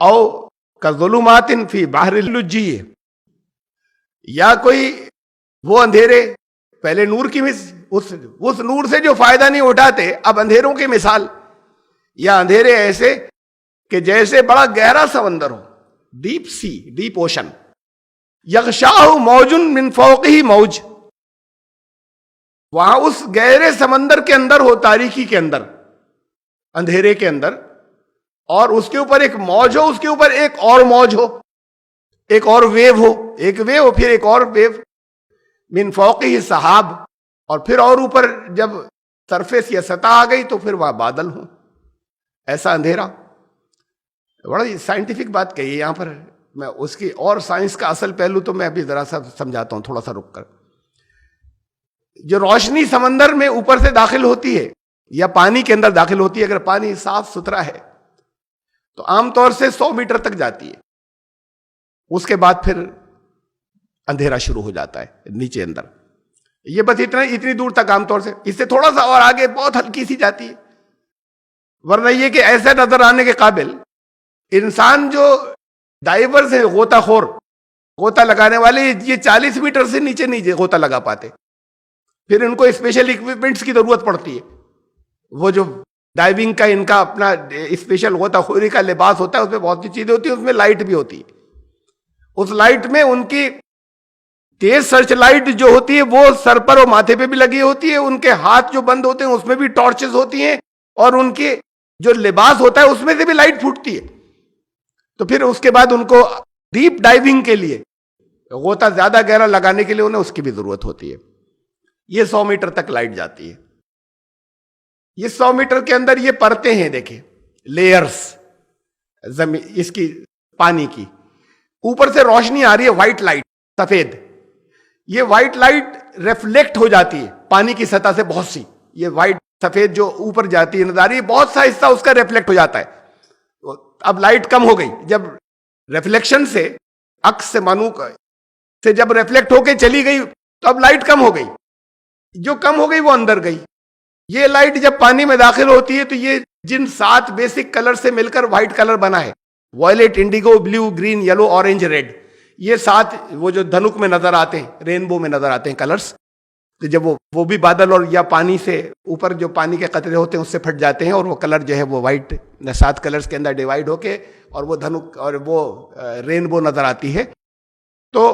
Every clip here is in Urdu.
او کظلمات فی بحر اللجی، یا کوئی وہ اندھیرے پہلے نور کی اس نور سے جو فائدہ نہیں اٹھاتے، اب اندھیروں کی مثال، یا اندھیرے ایسے کہ جیسے بڑا گہرا سمندر ہو، ڈیپ سی، ڈیپ اوشن، یغشاہ موج من فوقہ موج، وہاں اس گہرے سمندر کے اندر ہو، تاریکی کے اندر، اندھیرے کے اندر، اور اس کے اوپر ایک موج ہو، اس کے اوپر ایک اور موج ہو، ایک اور ویو ہو، ایک ویو پھر ایک اور ویو، من فوقہ سحاب، اور پھر اور اوپر جب سرفیس یا سطح آ گئی تو پھر وہاں بادل ہوں، ایسا اندھیرا۔ بڑا سائنٹیفک بات کہی ہے یہاں پر، میں اس کی اور سائنس کا اصل پہلو تو میں ابھی ذرا سا سمجھاتا ہوں، تھوڑا سا رک کر۔ جو روشنی سمندر میں اوپر سے داخل ہوتی ہے یا پانی کے اندر داخل ہوتی ہے، اگر پانی صاف ستھرا ہے تو عام طور سے 100 میٹر تک جاتی ہے، اس کے بعد پھر اندھیرا شروع ہو جاتا ہے نیچے اندر، یہ بس اتنی دور تک عام طور سے، اس سے تھوڑا سا اور آگے بہت ہلکی سی جاتی ہے، ورنہ یہ کہ ایسے نظر آنے کے قابل انسان جو ڈائیورز ہیں، غوطہ خور، غوطہ لگانے والے، یہ 40 میٹر سے نیچے نہیں غوطہ لگا پاتے، پھر ان کو اسپیشل اکوپمنٹس کی ضرورت پڑتی ہے، وہ جو ڈائیونگ کا ان کا اپنا اسپیشل غوطہ خوری کا لباس ہوتا ہے، اس میں بہت سی چیزیں ہوتی ہیں، اس میں لائٹ بھی ہوتی ہے، اس لائٹ میں ان کی تیز سرچ لائٹ جو ہوتی ہے وہ سر پر اور ماتھے پہ بھی لگی ہوتی ہے، ان کے ہاتھ جو بند ہوتے ہیں اس میں بھی ٹارچز ہوتی ہیں، اور ان کے جو لباس ہوتا ہے اس میں سے بھی لائٹ پھوٹتی ہے، تو پھر اس کے بعد ان کو ڈیپ ڈائیونگ کے لیے، غوطہ زیادہ گہرا لگانے کے لیے انہیں اس کی بھی ضرورت ہوتی ہے۔ یہ 100 میٹر تک لائٹ جاتی ہے، یہ 100 میٹر کے اندر یہ پرتیں ہیں، دیکھیں لیئرز زمین اس کی، پانی کی، اوپر سے روشنی آ رہی ہے، وائٹ لائٹ، سفید، یہ وائٹ لائٹ ریفلیکٹ ہو جاتی ہے پانی کی سطح سے، بہت سی یہ وائٹ سفید جو اوپر جاتی ہے نظر آ رہی ہے، بہت سا حصہ اس کا ریفلیکٹ ہو جاتا ہے۔ اب لائٹ کم ہو گئی، جب ریفلیکشن سے عکس سے منوق سے جب ریفلیکٹ ہو کے چلی گئی تو اب لائٹ کم ہو گئی، جو کم ہو گئی وہ اندر گئی۔ یہ لائٹ جب پانی میں داخل ہوتی ہے تو یہ جن 7 بیسک کلر سے مل کر وائٹ کلر بنا ہے، violet, indigo, blue, green, yellow, orange, red, یہ 7 وہ جو دھنک میں نظر آتے ہیں، رینبو میں نظر آتے ہیں کلرز، تو جب وہ بھی بادل اور یا پانی سے اوپر جو پانی کے قطرے ہوتے ہیں اس سے پھٹ جاتے ہیں، اور وہ کلر جو ہے وہ وائٹ 7 کلرز کے اندر ڈیوائیڈ ہو کے اور وہ دھنک اور وہ رینبو نظر آتی ہے۔ تو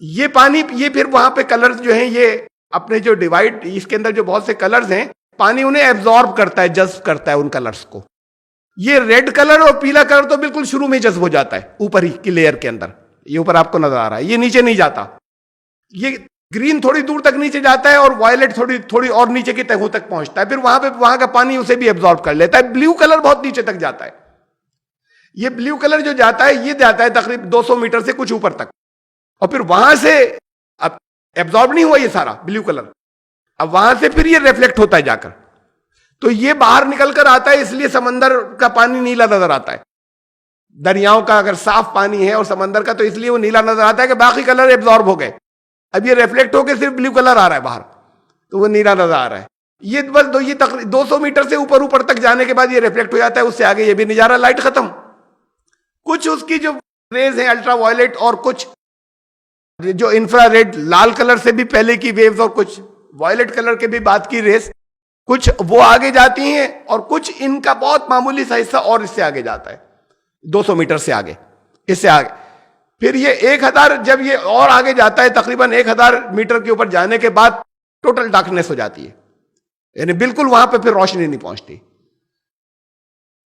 یہ پانی، یہ پھر وہاں پہ کلرز جو ہیں یہ اپنے جو ڈیوائیڈ، اس کے اندر جو بہت سے کلرز ہیں، پانی انہیں ایبزارب کرتا ہے، جذب کرتا ہے ان کلرز کو۔ یہ ریڈ کلر اور پیلا کلر تو بالکل شروع میں جذب ہو جاتا ہے اوپر ہی کی لیئر کے اندر، یہ اوپر آپ کو نظر آ رہا ہے، یہ نیچے نہیں جاتا۔ یہ گرین تھوڑی دور تک نیچے جاتا ہے، اور وائلٹ تھوڑی اور نیچے کی تہوں تک پہنچتا ہے، پھر وہاں کا پانی اسے بھی ایبزارب کر لیتا ہے۔ بلیو کلر بہت نیچے تک جاتا ہے، یہ بلیو کلر جو جاتا ہے یہ جاتا ہے تقریباً 200 میٹر سے کچھ اوپر تک، اور پھر وہاں سے اب ایبزارب نہیں ہوا یہ سارا بلیو کلر، اب وہاں سے پھر یہ ریفلیکٹ ہوتا ہے جا کر، تو یہ باہر نکل کر آتا ہے، اس لیے سمندر کا پانی نیلا نظر آتا ہے۔ دریاؤں کا اگر صاف پانی ہے اور سمندر کا، تو اس لیے وہ نیلا نظر آتا ہے کہ باقی کلر ایبزارب ہو گئے، اب یہ ریفلیکٹ ہو کے صرف بلیو کلر آ رہا ہے باہر، تو وہ نیلا نظر آ رہا ہے۔ یہ بس یہ تقریباً 200 میٹر سے اوپر تک جانے کے بعد یہ ریفلیکٹ ہو جاتا ہے، اس سے آگے یہ بھی نہیں جا رہا، لائٹ ختم۔ کچھ اس کی جو ریز ہیں الٹرا وائلٹ، اور کچھ جو انفرا ریڈ لال کلر سے بھی پہلے کی ویوز، اور کچھ وائلٹ کلر کے بھی بعد کی ریز، کچھ وہ آگے جاتی ہیں، اور کچھ ان کا بہت معمولی سا حصہ اور اس سے آگے جاتا ہے، 200 میٹر سے آگے، اس سے آگے پھر یہ 1000، جب یہ اور آگے جاتا ہے تقریباً 1000 میٹر کے اوپر جانے کے بعد ٹوٹل ڈارکنیس ہو جاتی ہے، یعنی بالکل وہاں پہ پھر روشنی نہیں پہنچتی۔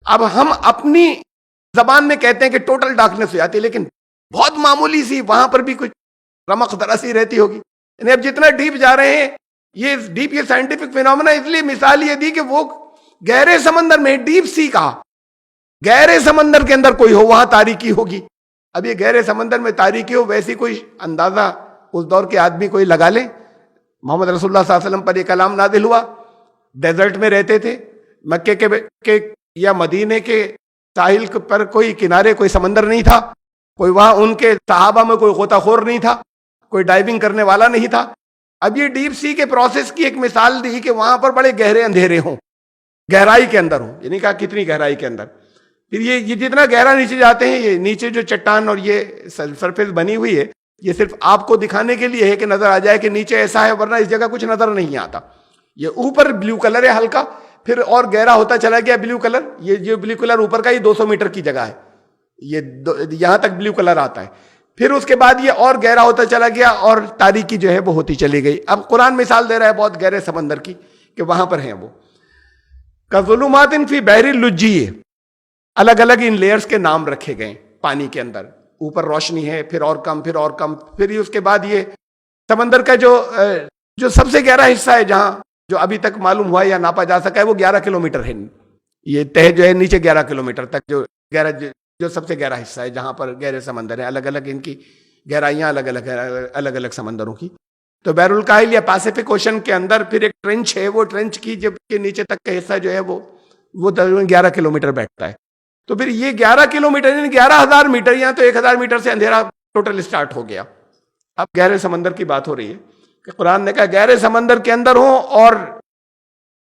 اب ہم اپنی زبان میں کہتے ہیں کہ ٹوٹل ڈارکنیس ہو جاتی ہے، لیکن بہت معمولی سی وہاں پر بھی کچھ رمق دراسی رہتی ہوگی، یعنی اب جتنا ڈیپ جا رہے ہیں، یہ سائنٹیفک فینومینا، اس لیے مثال یہ دی کہ وہ گہرے سمندر میں، ڈیپ سی کہا، گہرے سمندر کے اندر کوئی ہو وہاں تاریکی ہوگی۔ اب یہ گہرے سمندر میں تاریکی ہو، ویسی کوئی اندازہ اس دور کے آدمی کوئی لگا لیں۔ محمد رسول اللہ صلی اللہ علیہ وسلم پر یہ کلام نازل ہوا، ڈیزرٹ میں رہتے تھے، مکے کے یا مدینے کے ساحل پر کوئی کنارے، کوئی سمندر نہیں تھا، کوئی وہاں ان کے صحابہ میں کوئی غوطہ خور نہیں تھا، کوئی ڈائیونگ کرنے والا نہیں تھا۔ اب یہ ڈیپ سی کے پروسیس کی ایک مثال دی کہ وہاں پر بڑے گہرے اندھیرے ہوں، گہرائی کے اندر ہوں، یعنی کہا کتنی گہرائی کے اندر، پھر یہ جتنا گہرا نیچے جاتے ہیں، یہ نیچے جو چٹان اور یہ سرفیس بنی ہوئی ہے، یہ صرف آپ کو دکھانے کے لیے ہے کہ نظر آ جائے کہ نیچے ایسا ہے، ورنہ اس جگہ کچھ نظر نہیں آتا. یہ اوپر بلیو کلر ہے ہلکا، پھر اور گہرا ہوتا چلا گیا بلیو کلر. یہ جو بلیو کلر اوپر کا، یہ 200 میٹر کی جگہ ہے، یہ یہاں تک بلیو کلر آتا ہے. پھر اس کے بعد یہ اور گہرا ہوتا چلا گیا اور تاریکی جو ہے وہ ہوتی چلی گئی. اب قرآن مثال دے رہا ہے بہت گہرے سمندر کی کہ وہاں پر ہیں وہ. کظلمات فی بحر اللجی، الگ الگ ان لیئرز کے نام رکھے گئے پانی کے اندر. اوپر روشنی ہے، پھر اور کم، پھر اور کم. پھر اس کے بعد یہ سمندر کا جو سب سے گہرا حصہ ہے، جہاں جو ابھی تک معلوم ہوا یا ناپا جا سکا ہے، وہ 11 کلومیٹر ہے. یہ تہ جو ہے نیچے 11 کلومیٹر تک جو سب سے گہرا حصہ ہے، جہاں پر گہرے سمندر ہیں. الگ الگ ان کی گہرائیاں الگ الگ سمندروں کی. تو بحر الکاہل یا پیسفک اوشن کے اندر پھر ایک ٹرنچ ہے، وہ ٹرنچ کی جب کے نیچے تک کا حصہ جو ہے وہ 11 کلومیٹر بیٹھتا ہے. تو پھر یہ 11 کلومیٹر یعنی 11,000 میٹر، یہاں تو 1,000 میٹر سے اندھیرا ٹوٹل سٹارٹ ہو گیا. اب گہرے سمندر کی بات ہو رہی ہے کہ قرآن نے کہا گہرے سمندر کے اندر ہوں اور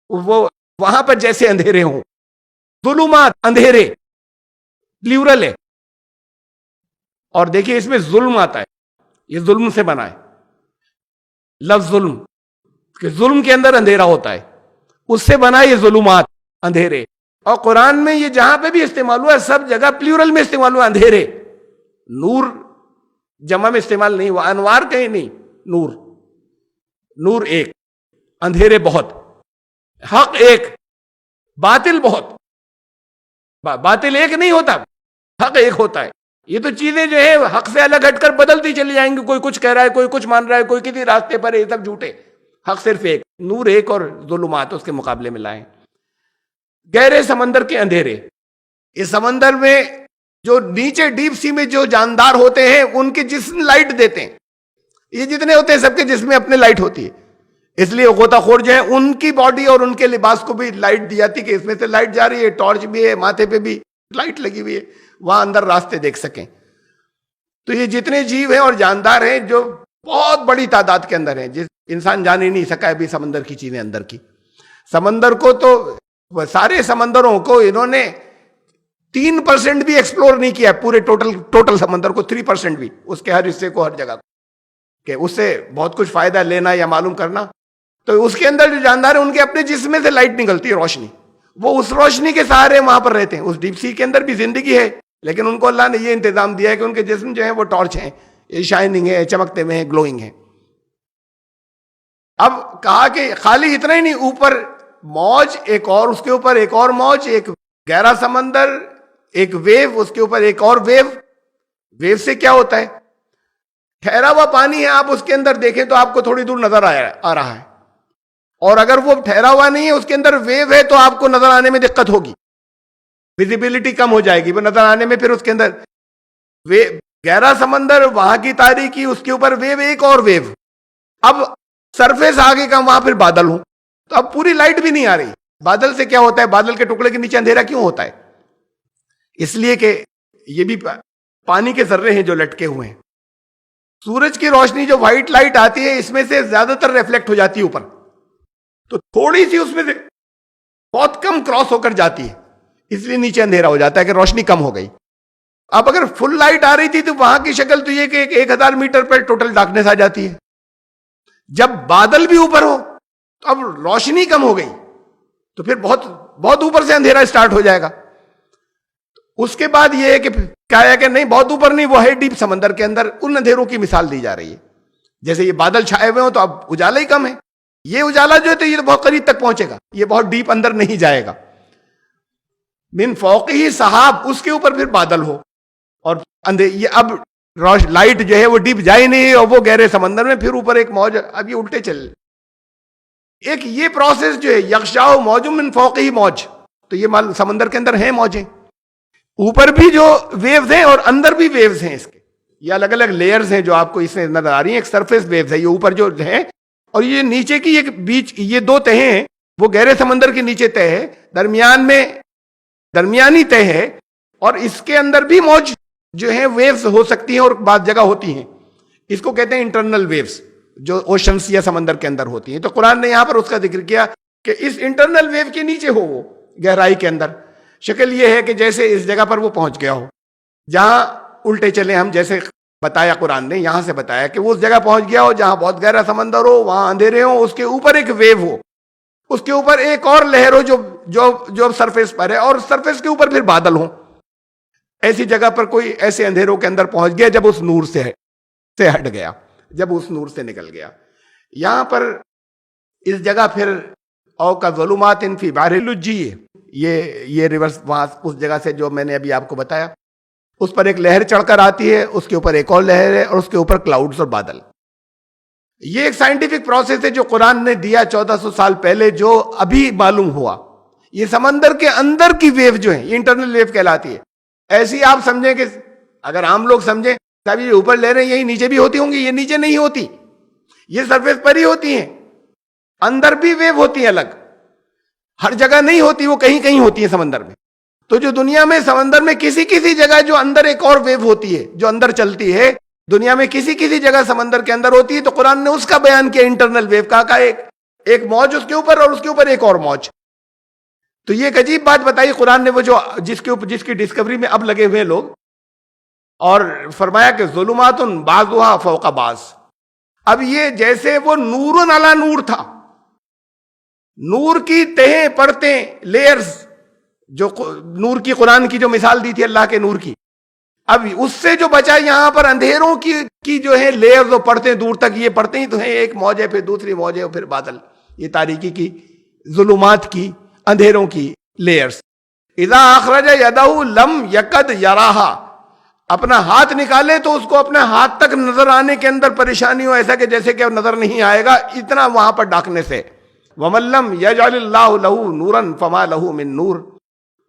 وہ وہاں پر جیسے اندھیرے ہوں. ظلمات، اندھیرے پلیورل ہے. اور دیکھیے اس میں ظلم آتا ہے، یہ ظلم سے بنا ہے لفظ ظلم، کہ ظلم کے اندر اندھیرا ہوتا ہے، اس سے بنا یہ ظلمات، اندھیرے. اور قرآن میں یہ جہاں پہ بھی استعمال ہوا ہے سب جگہ پلیورل میں استعمال ہوا. اندھیرے، نور جمع میں استعمال نہیں ہوا، انوار کہیں نہیں. نور ایک، اندھیرے بہت. حق ایک، باطل بہت. باطل ایک نہیں ہوتا، حق ایک ہوتا ہے. یہ تو چیزیں جو ہے حق سے الگ ہٹ کر بدلتی چلی جائیں گی. کوئی کچھ کہہ رہا ہے، کوئی کچھ مان رہا ہے، کوئی کسی راستے پر ہے، یہ سب جھوٹے. حق صرف ایک، نور ایک، اور ظلمات اس کے مقابلے میں لائیں. گہرے سمندر کے اندھیرے، اس سمندر میں جو نیچے ڈیپ سی میں جو جاندار ہوتے ہیں ان کے جسم لائٹ دیتے ہیں. یہ جتنے ہوتے ہیں سب کے جسم میں اپنے لائٹ ہوتی ہے. اس لیے غوطہ خور جو ہیں ان کی باڈی اور ان کے لباس کو بھی لائٹ دی جاتی کہ اس میں سے لائٹ جا رہی ہے. ٹارچ بھی ہے، ماتھے پہ بھی لائٹ لگی ہوئی ہے، وہاں اندر راستے دیکھ سکیں. تو یہ جتنے جیو ہیں اور جاندار ہیں جو بہت بڑی تعداد کے اندر ہیں، جس انسان جان ہی نہیں سکا ابھی سمندر کی چیزیں اندر کی. سمندر کو تو سارے سمندروں کو انہوں نے 3% بھی ایکسپلور نہیں کیا، پورے ٹوٹل سمندر کو 3% بھی، اس کے ہر حصے کو، ہر جگہ کو، کہ اس سے بہت کچھ فائدہ لینا یا معلوم کرنا. تو اس کے اندر جو جاندار ہیں ان کے اپنے جسم میں سے لائٹ نکلتی ہے، روشنی. وہ اس روشنی کے سہارے وہاں پر رہتے ہیں. اس ڈیپ سی کے اندر بھی زندگی ہے، لیکن ان کو اللہ نے یہ انتظام دیا ہے کہ ان کے جسم جو ہیں وہ ٹارچ ہیں، یہ شائننگ ہے، چمکتے ہوئے ہیں، گلوئنگ ہیں. اب کہا کہ خالی اتنا ہی نہیں، اوپر موج ایک اور، اس کے اوپر ایک اور موج، ایک گہرا سمندر، ایک ویو، اس کے اوپر ایک اور ویو. ویو سے کیا ہوتا ہے؟ ٹھہرا ہوا پانی ہے، آپ اس کے اندر دیکھیں تو آپ کو تھوڑی دور نظر آ رہا ہے. اور اگر وہ ٹھہرا ہوا نہیں ہے، اس کے اندر ویو ہے، تو آپ کو نظر آنے میں دقت ہوگی، ویزیبلٹی کم ہو جائے گی وہ نظر آنے میں. پھر اس کے اندر گہرا سمندر، وہاں کی تاریکی، اس کے اوپر ویو، ایک اور ویو. اب سرفیس آگے کا وہاں پھر بادل ہوں، تو اب پوری لائٹ بھی نہیں آ رہی. بادل سے کیا ہوتا ہے؟ بادل کے ٹکڑے کے نیچے اندھیرا کیوں ہوتا ہے؟ اس لیے کہ یہ بھی پانی کے ذرے ہیں جو لٹکے ہوئے ہیں. سورج کی روشنی جو وائٹ لائٹ آتی ہے، اس میں سے زیادہ تر ریفلیکٹ ہو جاتی ہے اوپر، تو تھوڑی سی اس میں سے بہت کم کراس ہو کر جاتی ہے، اس لیے نیچے اندھیرا ہو جاتا ہے کہ روشنی کم ہو گئی. اب اگر فل لائٹ آ رہی تھی تو وہاں کی شکل تو یہ کہ 1,000 میٹر پر ٹوٹل ڈارکنیس آ جاتی ہے. جب بادل بھی اوپر ہو تو اب روشنی کم ہو گئی تو پھر بہت بہت اوپر سے اندھیرا سٹارٹ ہو جائے گا. اس کے بعد یہ ہے کہ کیا ہے کہ نہیں، بہت اوپر نہیں، وہ ہے ڈیپ سمندر کے اندر. ان اندھیروں کی مثال دی جا رہی ہے. جیسے یہ بادل چھائے ہوئے ہوں تو اب اجالا ہی کم ہے، یہ اجالا جو ہے تو یہ بہت قریب تک پہنچے گا، یہ بہت ڈیپ اندر نہیں جائے گا. من فوقہ سحاب، اس کے اوپر پھر بادل ہو اور یہ اب لائٹ جو ہے وہ ڈیپ جائے نہیں، اور وہ گہرے سمندر میں پھر اوپر ایک موج. اب یہ الٹے چل، ایک یہ پروسیس جو ہے یغشاہ موج من فوقہ موج، تو یہ سمندر کے اندر ہیں موجیں، اوپر بھی جو ویوز ہیں اور اندر بھی ویوز ہیں. اس کے یہ الگ الگ لیئرز ہیں جو آپ کو اس میں نظر آ رہی ہیں. ایک سرفیس ویوز ہے یہ اوپر جو ہیں، اور یہ نیچے کی ایک بیچ، یہ 2 تہیں ہیں. وہ گہرے سمندر کے نیچے تہ ہے، درمیان میں درمیانی تہ ہے، اور اس کے اندر بھی موج جو ہیں ویوز ہو سکتی ہیں اور بعض جگہ ہوتی ہیں. اس کو کہتے ہیں انٹرنل ویوز، جو اوشنس یا سمندر کے اندر ہوتی ہیں. تو قرآن نے یہاں پر اس کا ذکر کیا کہ اس انٹرنل ویو کے نیچے ہو وہ گہرائی کے اندر. شکل یہ ہے کہ جیسے اس جگہ پر وہ پہنچ گیا ہو جہاں الٹے چلے ہم، جیسے بتایا قرآن نے، یہاں سے بتایا کہ وہ اس جگہ پہنچ گیا ہو جہاں بہت گہرا سمندر ہو، وہاں اندھیرے ہوں، اس کے اوپر ایک ویو ہو، اس کے اوپر ایک اور لہر ہو جو سرفیس پر ہے، اور سرفیس کے اوپر پھر بادل ہوں. ایسی جگہ پر کوئی ایسے اندھیروں کے اندر پہنچ گیا جب اس نور سے ہٹ گیا، جب اس نور سے نکل گیا. یہاں پر اس جگہ پھر او کا ظلمات فی بحر لجی، یہ ریورس وہاں اس جگہ سے جو میں نے ابھی آپ کو بتایا، اس پر ایک لہر چڑھ کر آتی ہے، اس کے اوپر ایک اور لہر ہے، اور اس کے اوپر کلاؤڈز اور بادل. یہ ایک سائنٹیفک پروسیس ہے جو قرآن نے دیا 1400 سال پہلے، جو ابھی معلوم ہوا. یہ سمندر کے اندر کی ویو جو ہے، یہ انٹرنل ویو کہلاتی ہے. ایسی آپ سمجھیں کہ اگر عام لوگ سمجھیں صاحب یہ اوپر لہریں یہی نیچے بھی ہوتی ہوں گی، یہ نیچے نہیں ہوتی، یہ سرفیس پر ہی ہوتی ہیں. اندر بھی ویو ہوتی ہیں الگ، ہر جگہ نہیں ہوتی، وہ کہیں کہیں ہوتی ہیں سمندر میں. تو جو دنیا میں سمندر میں کسی جگہ جو اندر ایک اور ویو ہوتی ہے جو اندر چلتی ہے، دنیا میں کسی جگہ سمندر کے اندر ہوتی ہے، تو قرآن نے اس کا بیان کیا انٹرنل ویو کا ایک موج اس کے اوپر اور اس کے اوپر ایک اور موج. تو یہ ایک عجیب بات بتائی قرآن نے، وہ جو جس کی ڈسکوری میں اب لگے ہوئے لوگ، اور فرمایا کہ ظلمات بعضها فوق بعض. اب یہ جیسے وہ نور علی نور تھا، نور کی تہیں، پرتیں، لیئرز، جو نور کی قرآن کی جو مثال دی تھی اللہ کے نور کی، اب اس سے جو بچا یہاں پر اندھیروں کی جو ہے لیئرز اور پرتیں، دور تک یہ پرتیں ہی تو ہیں، ایک موج ہے، پھر دوسری موج ہے، اور پھر بادل، یہ تاریکی کی، ظلمات کی، اندھیروں کی لیئرز. اذا اخرج یدہ لم یکد یراہا، اپنا ہاتھ نکالے تو اس کو اپنے ہاتھ تک نظر آنے کے اندر پریشانی ہو، ایسا کہ جیسے کہ نظر نہیں آئے گا، اتنا وہاں پر ڈاکنے سے. وَمَن لَّمْ يَجْعَلِ اللَّهُ لَهُ نُورًا فَمَا لَهُ مِن نُور.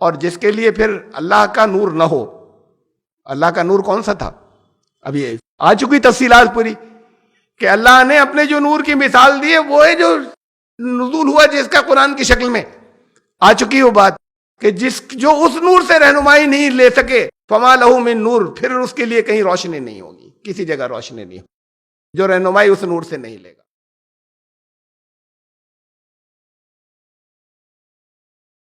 اور جس کے لیے پھر اللہ کا نور نہ ہو. اللہ کا نور کون سا تھا؟ اب یہ آ چکی تفصیلات پوری کہ اللہ نے اپنے جو نور کی مثال دی ہے وہ ہے جو نزول ہوا جس کا قرآن کی شکل میں آ چکی وہ بات کہ جو اس نور سے رہنمائی نہیں لے سکے، فما لہو من نور، پھر اس کے لیے کہیں روشنی نہیں ہوگی، کسی جگہ روشنی نہیں ہوگی جو رہنمائی اس نور سے نہیں لے گا.